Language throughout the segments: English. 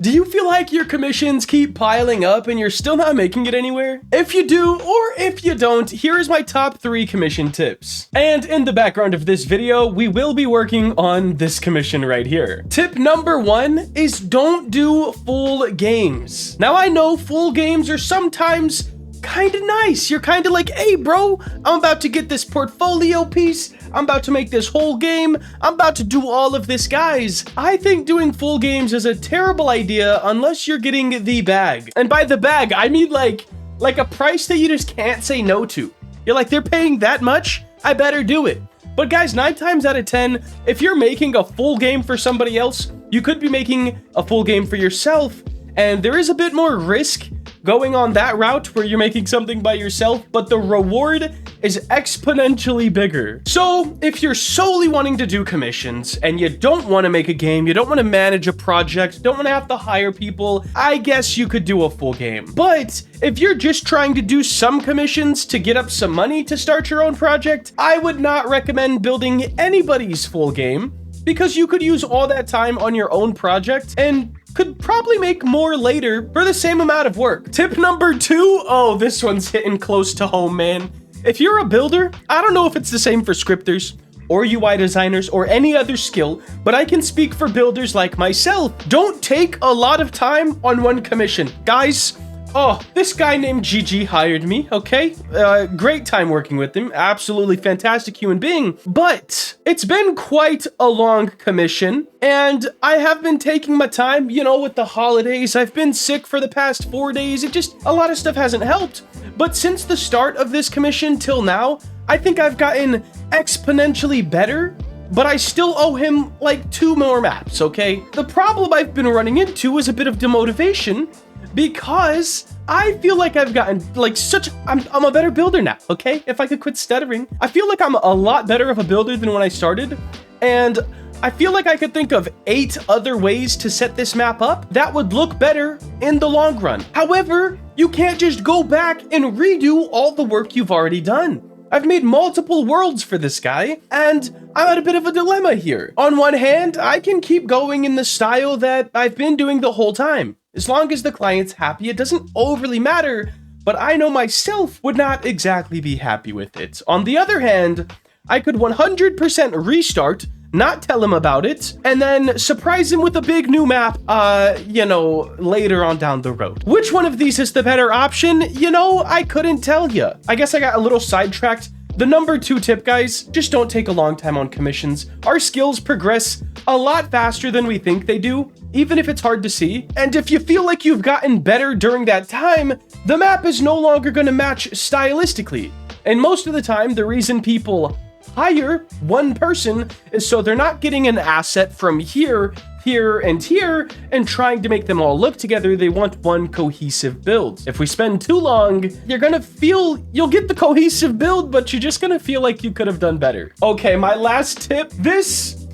Do you feel like your commissions keep piling up and you're still not making it anywhere? If you do, or if you don't, here is my top 3 commission tips. And in the background of this video, we will be working on this commission right here. Tip number 1 is don't do full games. Now I know full games are sometimes kind of nice. You're kind of like, hey bro, I'm about to get this portfolio piece. I'm about to make this whole game. I'm about to do all of this, guys. I think doing full games is a terrible idea unless you're getting the bag. And by the bag, I mean like a price that you just can't say no to. You're like, they're paying that much? I better do it. But guys, 9 times out of 10, if you're making a full game for somebody else, you could be making a full game for yourself. And there is a bit more risk going on that route where you're making something by yourself, but the reward is exponentially bigger. So if you're solely wanting to do commissions and you don't want to make a game, you don't want to manage a project, don't want to have to hire people, I guess you could do a full game. But if you're just trying to do some commissions to get up some money to start your own project, I would not recommend building anybody's full game, because you could use all that time on your own project and could probably make more later for the same amount of work. Tip number 2, oh, this one's hitting close to home, man. If you're a builder, I don't know if it's the same for scripters or UI designers or any other skill, but I can speak for builders like myself. Don't take a lot of time on one commission. Guys, oh, this guy named Gigi hired me, okay? Great time working with him. Absolutely fantastic human being. But it's been quite a long commission, and I have been taking my time, you know, with the holidays. I've been sick for the past 4 days. A lot of stuff hasn't helped. But since the start of this commission till now, I think I've gotten exponentially better, but I still owe him like 2 more maps, okay? The problem I've been running into is a bit of demotivation, because I feel like I've gotten like I'm a better builder now, okay? If I could quit stuttering. I feel like I'm a lot better of a builder than when I started, and I feel like I could think of 8 other ways to set this map up that would look better in the long run. However, you can't just go back and redo all the work you've already done. I've made multiple worlds for this guy, and I'm at a bit of a dilemma here. On one hand, I can keep going in the style that I've been doing the whole time. As long as the client's happy, it doesn't overly matter, but I know myself would not exactly be happy with it. On the other hand, I could 100% restart, not tell him about it, and then surprise him with a big new map, you know, later on down the road. Which one of these is the better option? You know, I couldn't tell you. I guess I got a little sidetracked. The number 2 tip, guys, just don't take a long time on commissions. Our skills progress a lot faster than we think they do, even if it's hard to see. And if you feel like you've gotten better during that time, the map is no longer going to match stylistically. And most of the time, the reason people hire one person is so they're not getting an asset from here, and here, and trying to make them all look together. They want one cohesive build. If we spend too long, you're gonna feel, you'll get the cohesive build, but you're just gonna feel like you could have done better. Okay, my last tip, this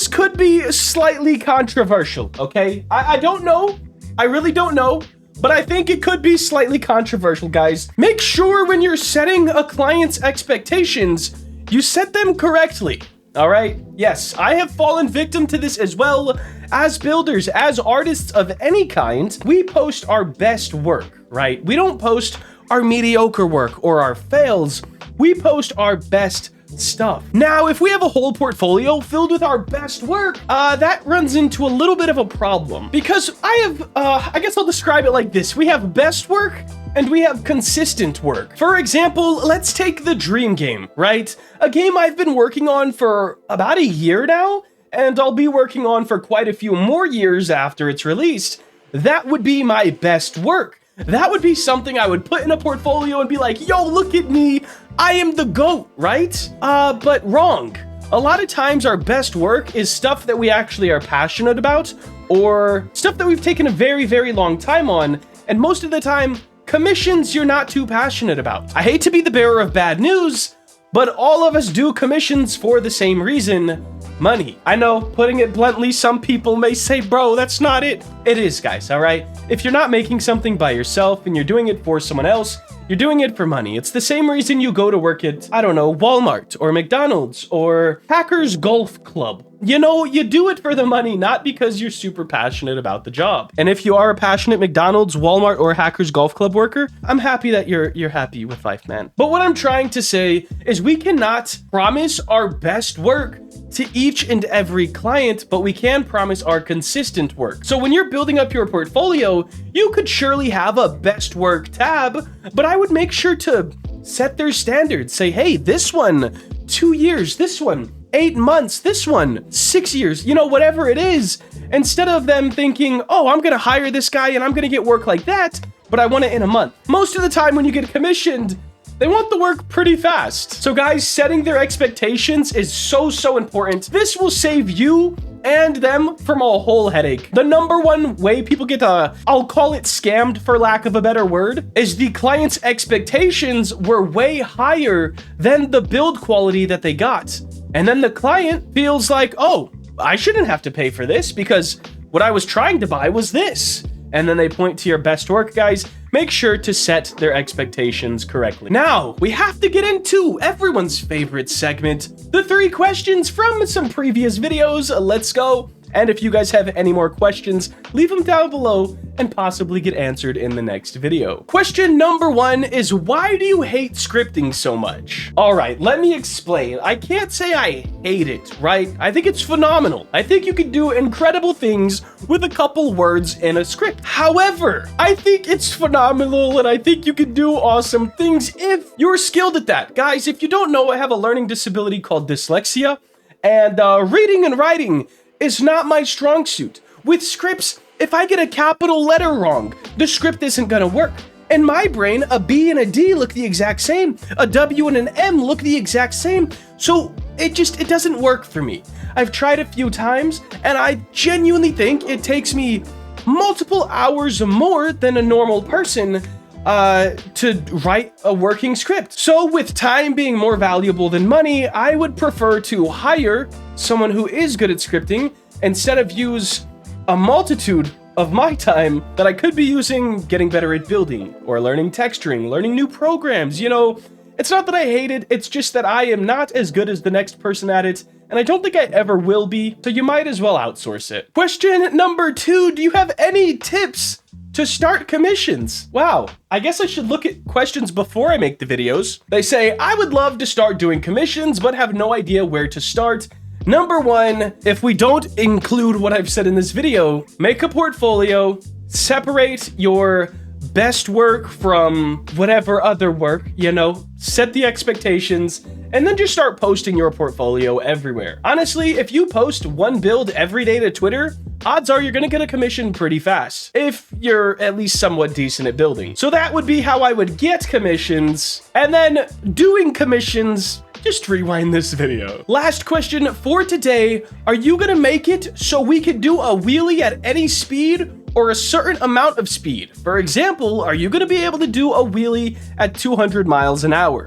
could be slightly controversial, okay? I don't know, I really don't know, but I think it could be slightly controversial, guys. Make sure when you're setting a client's expectations, you set them correctly. All right. Yes, I have fallen victim to this as well. As builders, as artists of any kind, we post our best work, right? We don't post our mediocre work or our fails. We post our best stuff. Now, if we have a whole portfolio filled with our best work, that runs into a little bit of a problem, because I guess I'll describe it like this. We have best work and we have consistent work. For example, let's take the Dream Game, right? A game I've been working on for about a year now, and I'll be working on for quite a few more years after it's released. That would be my best work. That would be something I would put in a portfolio and be like, yo, look at me, I am the GOAT, right? But wrong. A lot of times our best work is stuff that we actually are passionate about, or stuff that we've taken a very, very long time on, and most of the time, commissions you're not too passionate about. I hate to be the bearer of bad news, but all of us do commissions for the same reason: money. I know, putting it bluntly, some people may say, bro, that's not it. It is, guys, all right? If you're not making something by yourself and you're doing it for someone else, You're doing it for money. It's the same reason you go to work at, I don't know, Walmart or McDonald's or Hackers Golf Club. You know, you do it for the money, not because you're super passionate about the job. And if you are a passionate McDonald's, Walmart, or Hackers Golf Club worker, I'm happy that you're happy with life, man. But what I'm trying to say is we cannot promise our best work to each and every client, but we can promise our consistent work. So when you're building up your portfolio, you could surely have a best work tab, but I would make sure to set their standards. Say, hey, this one, 2 years, this one, 8 months, this one, 6 years, you know, whatever it is, instead of them thinking, oh, I'm gonna hire this guy and I'm gonna get work like that, but I want it in a month. Most of the time when you get commissioned, they want the work pretty fast. So guys, setting their expectations is so important. This will save you and them from a whole headache. The number one way people get, I'll call it scammed for lack of a better word, is the client's expectations were way higher than the build quality that they got. And then the client feels like, oh, I shouldn't have to pay for this because what I was trying to buy was this. And then they point to your best work, guys. Make sure to set their expectations correctly. Now, we have to get into everyone's favorite segment, the 3 questions from some previous videos. Let's go. And if you guys have any more questions, leave them down below and possibly get answered in the next video. Question number 1 is, why do you hate scripting so much? All right, let me explain. I can't say I hate it, right? I think it's phenomenal. I think you can do incredible things with a couple words in a script. However, I think it's phenomenal and I think you can do awesome things if you're skilled at that. Guys, if you don't know, I have a learning disability called dyslexia, and reading and writing is not my strong suit. With scripts, if I get a capital letter wrong, the script isn't gonna work. In my brain, a B and a D look the exact same. A W and an M look the exact same. So it doesn't work for me. I've tried a few times and I genuinely think it takes me multiple hours more than a normal person to write a working script. So with time being more valuable than money, I would prefer to hire someone who is good at scripting instead of use a multitude of my time that I could be using getting better at building or learning texturing, learning new programs. You know, it's not that I hate it, it's just that I am not as good as the next person at it, and I don't think I ever will be, so you might as well outsource it. Question number 2, do you have any tips to start commissions? Wow, I guess I should look at questions before I make the videos. They say, I would love to start doing commissions, but have no idea where to start. Number 1, if we don't include what I've said in this video, make a portfolio, separate your best work from whatever other work, you know, set the expectations, and then just start posting your portfolio everywhere. Honestly, if you post one build every day to Twitter, odds are you're gonna get a commission pretty fast, if you're at least somewhat decent at building. So that would be how I would get commissions, and then doing commissions, just rewind this video. Last question for today, are you gonna make it so we could do a wheelie at any speed or a certain amount of speed? For example, are you gonna be able to do a wheelie at 200 miles an hour?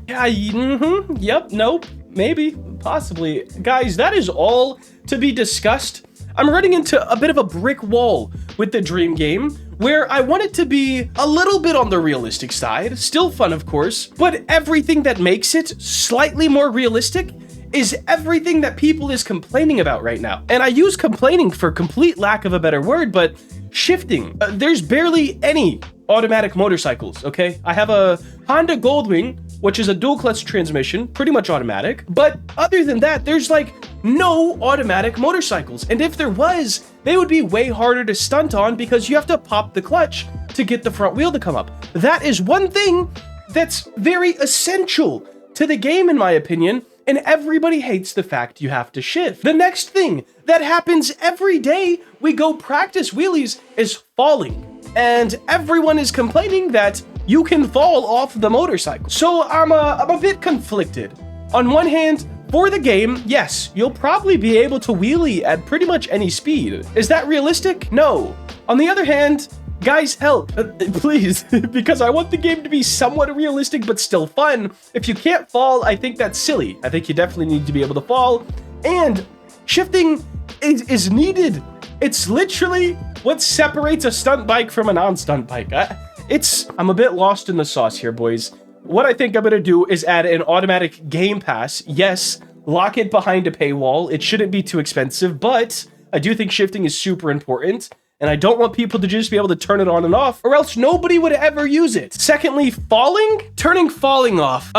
Yep, nope, maybe, possibly. Guys, that is all to be discussed. I'm running into a bit of a brick wall with the dream game, where I want it to be a little bit on the realistic side, still fun of course, but everything that makes it slightly more realistic is everything that people is complaining about right now. And I use complaining for complete lack of a better word, but shifting. There's barely any automatic motorcycles, okay? I have a Honda Goldwing, which is a dual clutch transmission, pretty much automatic. But other than that, there's like no automatic motorcycles. And if there was, they would be way harder to stunt on because you have to pop the clutch to get the front wheel to come up. That is one thing that's very essential to the game, in my opinion. And everybody hates the fact you have to shift. The next thing that happens every day we go practice wheelies is falling. And everyone is complaining that you can fall off the motorcycle. So I'm a bit conflicted. On one hand, for the game, yes, you'll probably be able to wheelie at pretty much any speed. Is that realistic? No. On the other hand, guys, help, please, because I want the game to be somewhat realistic but still fun. If you can't fall, I think that's silly. I think you definitely need to be able to fall, and shifting is needed. It's literally what separates a stunt bike from a non-stunt bike. I'm a bit lost in the sauce here, boys. What I think I'm gonna do is add an automatic game pass. Yes, lock it behind a paywall. It shouldn't be too expensive, but I do think shifting is super important. And I don't want people to just be able to turn it on and off, or else nobody would ever use it. Secondly, turning falling off.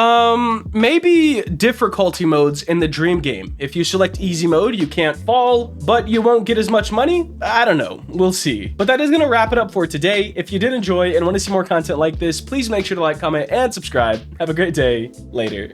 Maybe difficulty modes in the dream game. If you select easy mode, you can't fall, but you won't get as much money. I don't know, we'll see. But that is gonna wrap it up for today. If you did enjoy and want to see more content like this, please make sure to like, comment, and subscribe. Have a great day. Later.